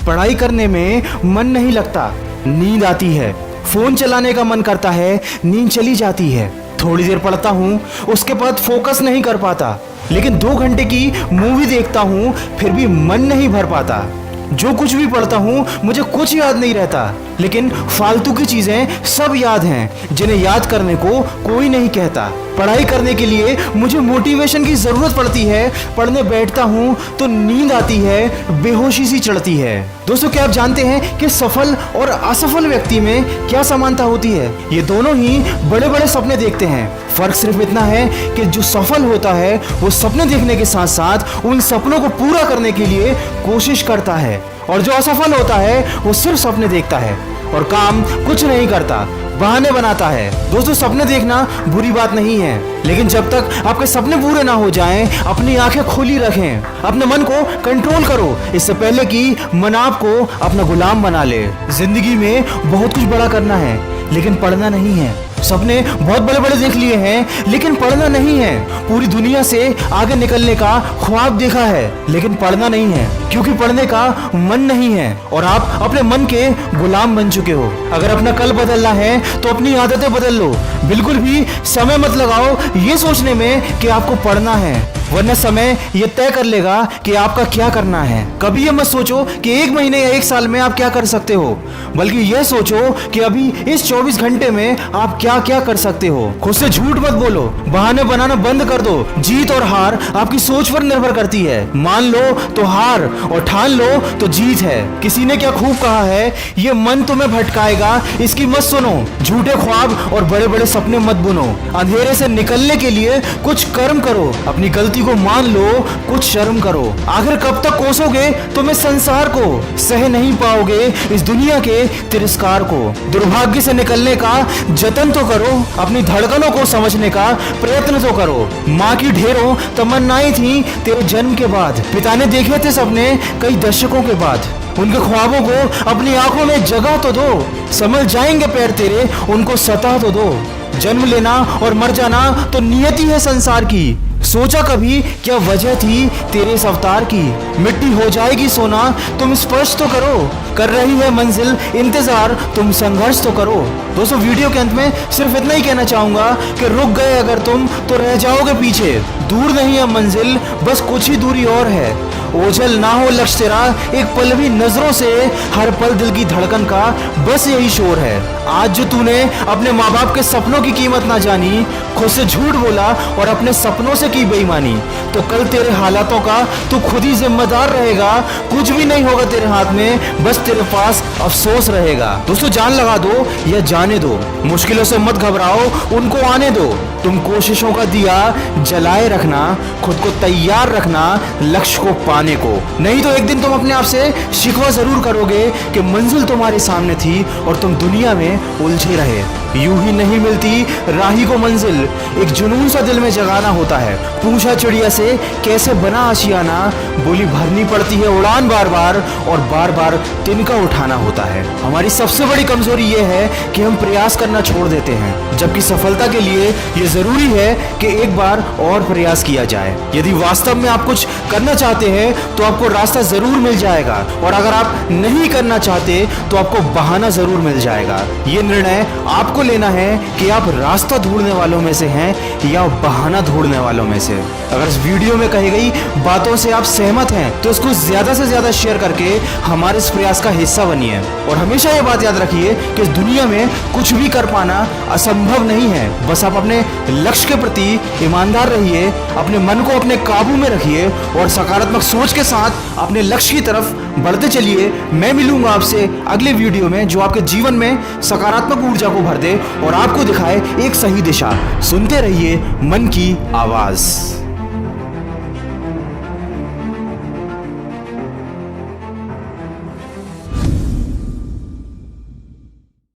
पढ़ाई करने में मन नहीं लगता, नींद आती है। फोन चलाने का मन करता है, नींद चली जाती है। थोड़ी देर पढ़ता हूँ, उसके बाद फोकस नहीं कर पाता। लेकिन 2 घंटे की मूवी देखता हूँ, फिर भी मन नहीं भर पाता। जो कुछ भी पढ़ता हूँ मुझे कुछ याद नहीं रहता, लेकिन फालतू की चीजें सब याद हैं जिन्हें याद करने को कोई नहीं कहता। पढ़ाई करने के लिए मुझे मोटिवेशन की जरूरत पड़ती है। पढ़ने बैठता हूँ तो नींद आती है, बेहोशी सी चढ़ती है। दोस्तों, क्या आप जानते हैं कि सफल और असफल व्यक्ति में क्या समानता होती है? ये दोनों ही बड़े बड़े सपने देखते हैं। फर्क सिर्फ इतना है कि जो सफल होता है वो सपने देखने के साथ साथ उन सपनों को पूरा करने के लिए कोशिश करता है, और जो असफल होता है वो सिर्फ सपने देखता है और काम कुछ नहीं करता, बहाने बनाता है। दोस्तों, सपने देखना बुरी बात नहीं है, लेकिन जब तक आपके सपने पूरे ना हो जाएं, अपनी आंखें खुली रखें, अपने मन को कंट्रोल करो, इससे पहले कि मन आपको अपना गुलाम बना ले। जिंदगी में बहुत कुछ बड़ा करना है, लेकिन पढ़ना नहीं है। सपने बहुत बड़े बड़े देख लिए हैं, लेकिन पढ़ना नहीं है। पूरी दुनिया से आगे निकलने का ख्वाब देखा है, लेकिन पढ़ना नहीं है, क्योंकि पढ़ने का मन नहीं है और आप अपने मन के गुलाम बन चुके हो। अगर अपना कल बदलना है तो अपनी आदतें बदल लो। बिल्कुल भी समय मत लगाओ ये सोचने में कि आपको पढ़ना है, वरना समय ये तय कर लेगा कि आपका क्या करना है। कभी ये मत सोचो कि 1 महीने या 1 साल में आप क्या कर सकते हो, बल्कि ये सोचो कि अभी इस 24 घंटे में आप क्या क्या कर सकते हो। खुद से झूठ मत बोलो, बहाने बनाना बंद कर दो। जीत और हार आपकी सोच पर निर्भर करती है। मान लो तो हार और ठान लो तो जीत है। किसी ने क्या खूब कहा है, ये मन तुम्हें भटकाएगा, इसकी मत सुनो। झूठे ख्वाब और बड़े बड़े सपने मत बुनो। अंधेरे से निकलने के लिए कुछ कर्म करो, अपनी गलती को मान लो, कुछ शर्म करो। आखिर कब तक कोसोगे तुम इस संसार को? सह नहीं पाओगे इस दुनिया के तिरस्कार को। दुर्भाग्य से निकलने का जतन तो करो, अपनी धड़कनों को समझने का प्रयत्न तो करो। माँ की ढेरों तमन्नाएं थी तेरे जन्म के बाद, पिता ने देखे थे सपने कई दशकों के बाद। उनके ख्वाबों को अपनी आंखों में जगह तो दो, समझ जाएंगे पैर तेरे, उनको सतह तो दो। जन्म लेना और मर जाना तो नियति है संसार की। सोचा कभी क्या वजह थी तेरे इस अवतार की? मिट्टी हो जाएगी सोना, तुम स्पर्श तो करो। कर रही है मंजिल इंतजार, तुम संघर्ष तो करो। दोस्तों, वीडियो के अंत में सिर्फ इतना ही कहना चाहूंगा कि रुक गए अगर तुम तो रह जाओगे पीछे। दूर नहीं है मंजिल, बस कुछ ही दूरी और है। ओझल ना हो लक्ष्य तेरा, एक पल भी नजरों से, हर पल दिल की धड़कन का बस यही शोर है। आज जो तूने अपने माँ बाप के सपनों की कीमत ना जानी, खुद से झूठ बोला और अपने सपनों से की बेईमानी, तो कल तेरे हालातों का तू खुद ही जिम्मेदार रहेगा। कुछ भी नहीं होगा तेरे हाथ में, बस तेरे पास अफसोस रहेगा। दोस्तों, जान लगा दो या जाने दो, मुश्किलों से मत घबराओ, उनको आने दो। तुम कोशिशों का दिया जलाए रखना, खुद को तैयार रखना लक्ष्य को पाने को। नहीं तो एक दिन तुम अपने आप से शिकवा जरूर करोगे कि मंजिल तुम्हारे सामने थी और तुम दुनिया में उलझे रहे। यूं ही नहीं मिलती राही को मंजिल, एक जुनून सा दिल में जगाना होता है। पूछा चिड़िया से कैसे बना आशियाना, बोली भरनी पड़ती है उड़ान बार बार, और बार बार तिनका उठाना होता है। हमारी सबसे बड़ी कमजोरी ये है कि हम प्रयास करना छोड़ देते हैं, जबकि सफलता के लिए ये जरूरी है कि एक बार और प्रयास किया जाए। यदि वास्तव में आप कुछ करना चाहते हैं तो आपको रास्ता जरूर मिल जाएगा, और अगर आप नहीं करना चाहते तो आपको बहाना जरूर मिल जाएगा। ये निर्णय आपको लेना है कि आप रास्ता ढूंढने वालों में से हैं या बहाना ढूंढने वालों में से। अगर इस वीडियो में कही गई बातों से आप सहमत हैं तो इसको ज्यादा से ज्यादा शेयर करके हमारे इस प्रयास का हिस्सा बनिए। और हमेशा ये बात याद रखिए कि इस दुनिया में कुछ भी कर पाना असंभव नहीं है। बस आप अपने लक्ष्य के प्रति ईमानदार रहिए, अपने मन को अपने काबू में रखिए और सकारात्मक सोच के साथ अपने लक्ष्य की तरफ बढ़ते चलिए। मैं मिलूंगा आपसे अगले वीडियो में जो आपके जीवन में सकारात्मक ऊर्जा को भर दे और आपको दिखाए एक सही दिशा। सुनते रहिए मन की आवाज।